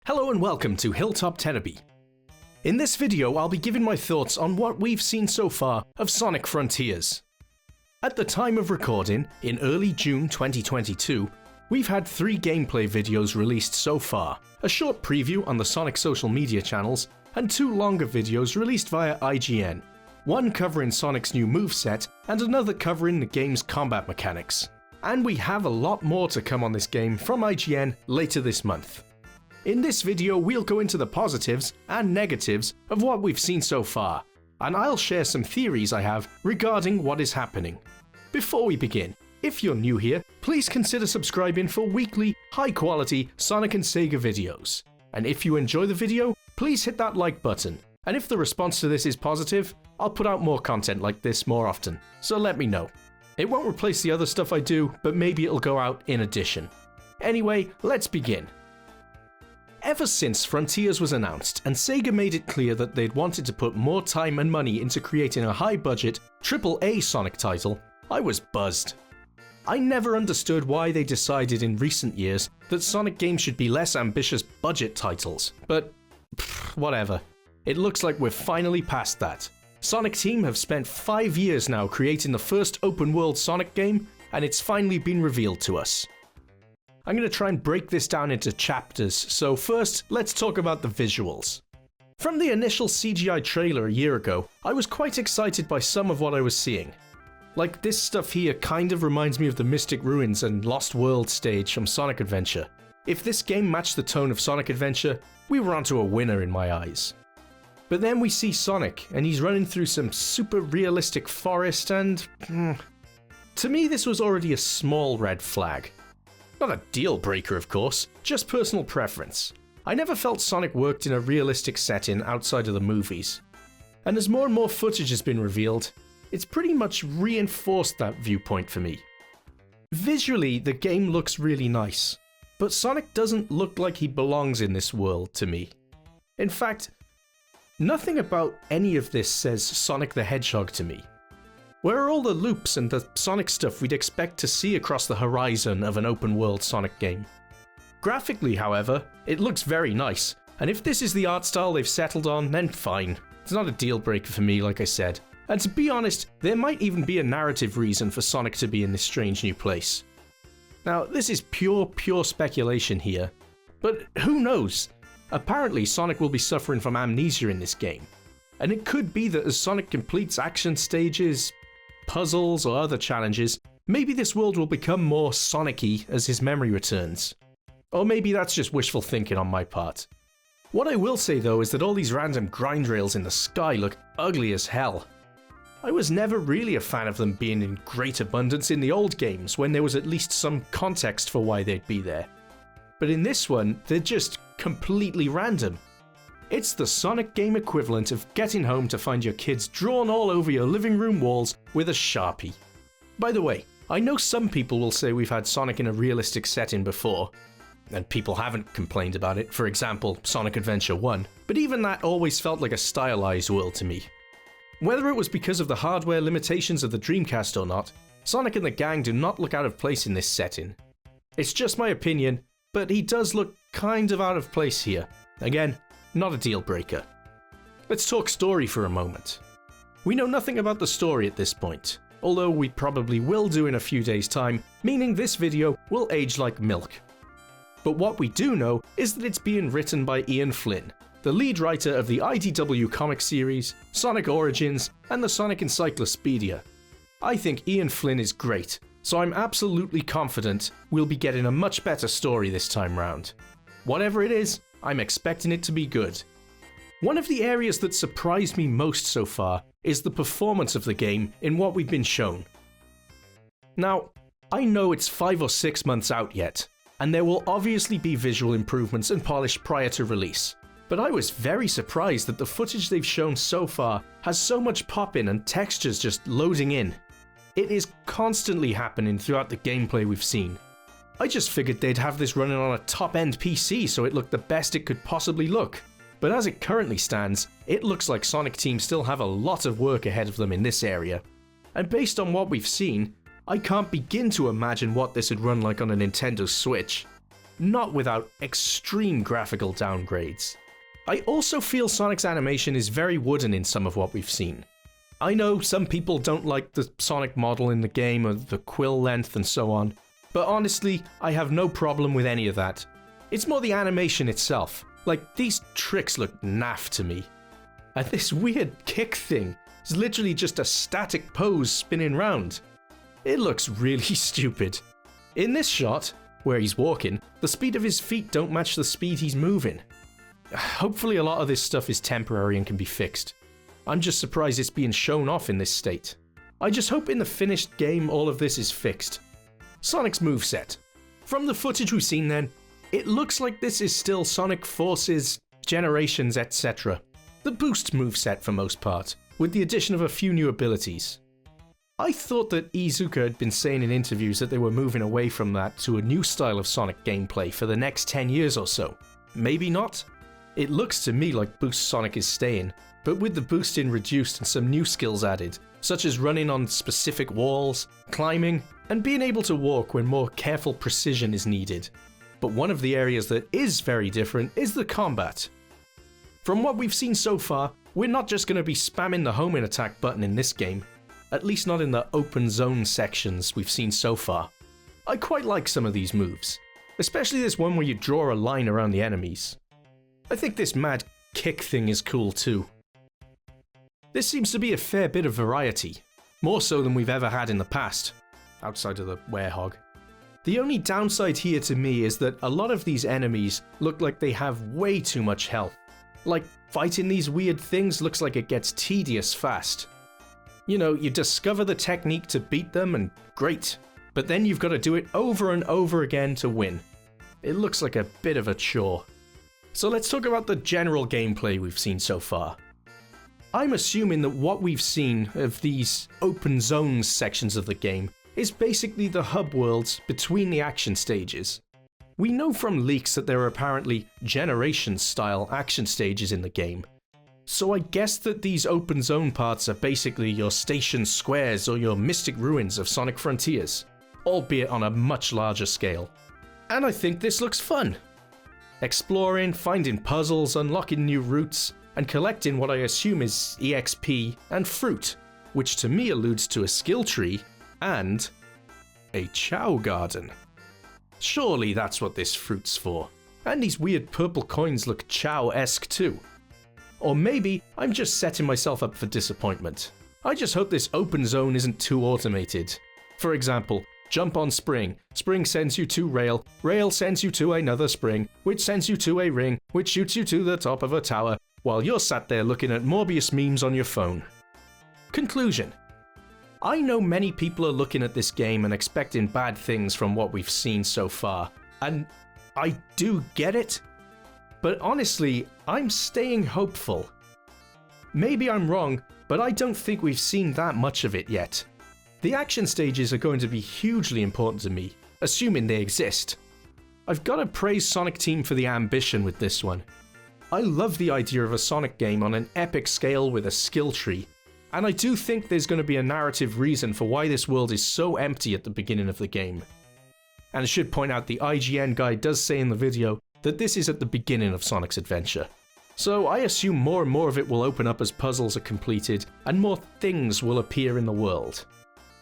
Hello and welcome to Hill Top Terebi. In this video I'll be giving my thoughts on what we've seen so far of Sonic Frontiers. At the time of recording, in early June 2022, we've had 3 gameplay videos released so far, a short preview on the Sonic social media channels, and 2 longer videos released via IGN, one covering Sonic's new moveset and another covering the game's combat mechanics. And we have a lot more to come on this game from IGN later this month. In this video we'll go into the positives and negatives of what we've seen so far, and I'll share some theories I have regarding what is happening. Before we begin, if you're new here, please consider subscribing for weekly, high-quality Sonic and Sega videos. And if you enjoy the video, please hit that like button. And if the response to this is positive, I'll put out more content like this more often, so let me know. It won't replace the other stuff I do, but maybe it'll go out in addition. Anyway, let's begin. Ever since Frontiers was announced and Sega made it clear that they'd wanted to put more time and money into creating a high-budget, AAA Sonic title, I was buzzed. I never understood why they decided in recent years that Sonic games should be less ambitious budget titles, but whatever. It looks like we're finally past that. Sonic Team have spent 5 years now creating the first open-world Sonic game, and it's finally been revealed to us. I'm going to try and break this down into chapters, so first, let's talk about the visuals. From the initial CGI trailer a year ago, I was quite excited by some of what I was seeing. Like, this stuff here kind of reminds me of the Mystic Ruins and Lost World stage from Sonic Adventure. If this game matched the tone of Sonic Adventure, we were onto a winner in my eyes. But then we see Sonic, and he's running through some super realistic forest and... to me this was already a small red flag. Not a deal breaker, of course, just personal preference. I never felt Sonic worked in a realistic setting outside of the movies. And as more and more footage has been revealed, it's pretty much reinforced that viewpoint for me. Visually, the game looks really nice, but Sonic doesn't look like he belongs in this world to me. In fact, nothing about any of this says Sonic the Hedgehog to me. Where are all the loops and the Sonic stuff we'd expect to see across the horizon of an open-world Sonic game? Graphically, however, it looks very nice, and if this is the art style they've settled on, then fine. It's not a deal breaker for me, like I said. And to be honest, there might even be a narrative reason for Sonic to be in this strange new place. Now, this is pure speculation here, but who knows? Apparently, Sonic will be suffering from amnesia in this game, and it could be that as Sonic completes action stages, puzzles or other challenges, maybe this world will become more Sonic-y as his memory returns. Or maybe that's just wishful thinking on my part. What I will say though is that all these random grind rails in the sky look ugly as hell. I was never really a fan of them being in great abundance in the old games when there was at least some context for why they'd be there. But in this one, they're just completely random. It's the Sonic game equivalent of getting home to find your kids drawn all over your living room walls with a Sharpie. By the way, I know some people will say we've had Sonic in a realistic setting before, and people haven't complained about it, for example, Sonic Adventure 1, but even that always felt like a stylized world to me. Whether it was because of the hardware limitations of the Dreamcast or not, Sonic and the gang do not look out of place in this setting. It's just my opinion, but he does look kind of out of place here. Again, not a deal breaker. Let's talk story for a moment. We know nothing about the story at this point, although we probably will do in a few days' time, meaning this video will age like milk. But what we do know is that it's being written by Ian Flynn, the lead writer of the IDW comic series, Sonic Origins, and the Sonic Encyclopedia. I think Ian Flynn is great, so I'm absolutely confident we'll be getting a much better story this time round. Whatever it is, I'm expecting it to be good. One of the areas that surprised me most so far is the performance of the game in what we've been shown. Now, I know it's 5 or 6 months out yet, and there will obviously be visual improvements and polish prior to release, but I was very surprised that the footage they've shown so far has so much pop-in and textures just loading in. It is constantly happening throughout the gameplay we've seen. I just figured they'd have this running on a top-end PC so it looked the best it could possibly look. But as it currently stands, it looks like Sonic Team still have a lot of work ahead of them in this area. And based on what we've seen, I can't begin to imagine what this would run like on a Nintendo Switch. not without extreme graphical downgrades. I also feel Sonic's animation is very wooden in some of what we've seen. I know some people don't like the Sonic model in the game or the quill length and so on, but honestly, I have no problem with any of that. It's more the animation itself. Like, these tricks look naff to me. And this weird kick thing is literally just a static pose spinning round. It looks really stupid. In this shot, where he's walking, the speed of his feet don't match the speed he's moving. Hopefully a lot of this stuff is temporary and can be fixed. I'm just surprised it's being shown off in this state. I just hope in the finished game all of this is fixed. Sonic's moveset. From the footage we've seen then, it looks like this is still Sonic Forces, Generations, etc. The boost moveset for most part, with the addition of a few new abilities. I thought that Iizuka had been saying in interviews that they were moving away from that to a new style of Sonic gameplay for the next 10 years or so. Maybe not? It looks to me like Boost Sonic is staying, but with the boosting reduced and some new skills added, such as running on specific walls, climbing, and being able to walk when more careful precision is needed. But one of the areas that is very different is the combat. From what we've seen so far, we're not just going to be spamming the homing attack button in this game, at least not in the open zone sections we've seen so far. I quite like some of these moves, especially this one where you draw a line around the enemies. I think this mad kick thing is cool too. This seems to be a fair bit of variety, more so than we've ever had in the past, outside of the Werehog. The only downside here to me is that a lot of these enemies look like they have way too much health. Like, fighting these weird things looks like it gets tedious fast. You know, you discover the technique to beat them and great, but then you've got to do it over and over again to win. It looks like a bit of a chore. So let's talk about the general gameplay we've seen so far. I'm assuming that what we've seen of these open zones sections of the game is basically the hub worlds between the action stages. We know from leaks that there are apparently Generations-style action stages in the game, so I guess that these open zone parts are basically your station squares or your mystic ruins of Sonic Frontiers, albeit on a much larger scale. And I think this looks fun. Exploring, finding puzzles, unlocking new routes, and collecting what I assume is EXP and fruit, which to me alludes to a skill tree and a Chow Garden. Surely that's what this fruit's for. And these weird purple coins look Chow-esque too. Or maybe I'm just setting myself up for disappointment. I just hope this open zone isn't too automated. For example, jump on spring, spring sends you to rail, rail sends you to another spring, which sends you to a ring, which shoots you to the top of a tower, while you're sat there looking at Morbius memes on your phone. Conclusion. I know many people are looking at this game and expecting bad things from what we've seen so far, and I do get it, but honestly, I'm staying hopeful. Maybe I'm wrong, but I don't think we've seen that much of it yet. The action stages are going to be hugely important to me, assuming they exist. I've got to praise Sonic Team for the ambition with this one. I love the idea of a Sonic game on an epic scale with a skill tree, and I do think there's going to be a narrative reason for why this world is so empty at the beginning of the game. And I should point out the IGN guy does say in the video that this is at the beginning of Sonic's adventure. So I assume more and more of it will open up as puzzles are completed and more things will appear in the world.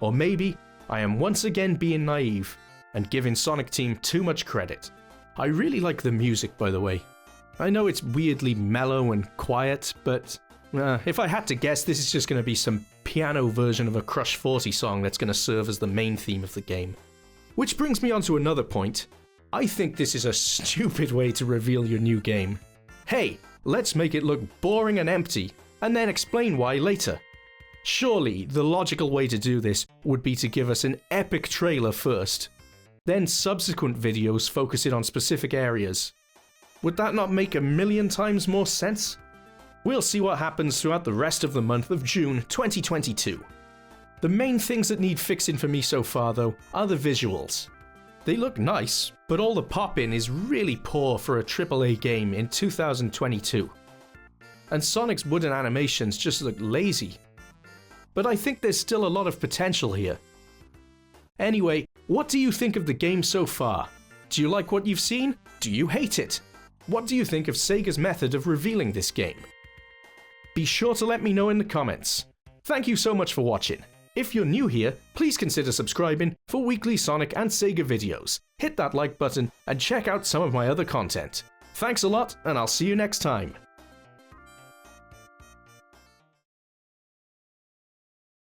Or maybe I am once again being naive and giving Sonic Team too much credit. I really like the music, by the way. I know it's weirdly mellow and quiet, but if I had to guess, this is just going to be some piano version of a Crush 40 song that's going to serve as the main theme of the game. Which brings me on to another point. I think this is a stupid way to reveal your new game. Hey, let's make it look boring and empty, and then explain why later. Surely, the logical way to do this would be to give us an epic trailer first, then subsequent videos focusing on specific areas. Would that not make a million times more sense? We'll see what happens throughout the rest of the month of June 2022. The main things that need fixing for me so far though are the visuals. They look nice, but all the pop-in is really poor for a AAA game in 2022. And Sonic's wooden animations just look lazy. But I think there's still a lot of potential here. Anyway, what do you think of the game so far? Do you like what you've seen? Do you hate it? What do you think of Sega's method of revealing this game? Be sure to let me know in the comments. Thank you so much for watching. If you're new here, please consider subscribing for weekly Sonic and Sega videos. Hit that like button and check out some of my other content. Thanks a lot, and I'll see you next time.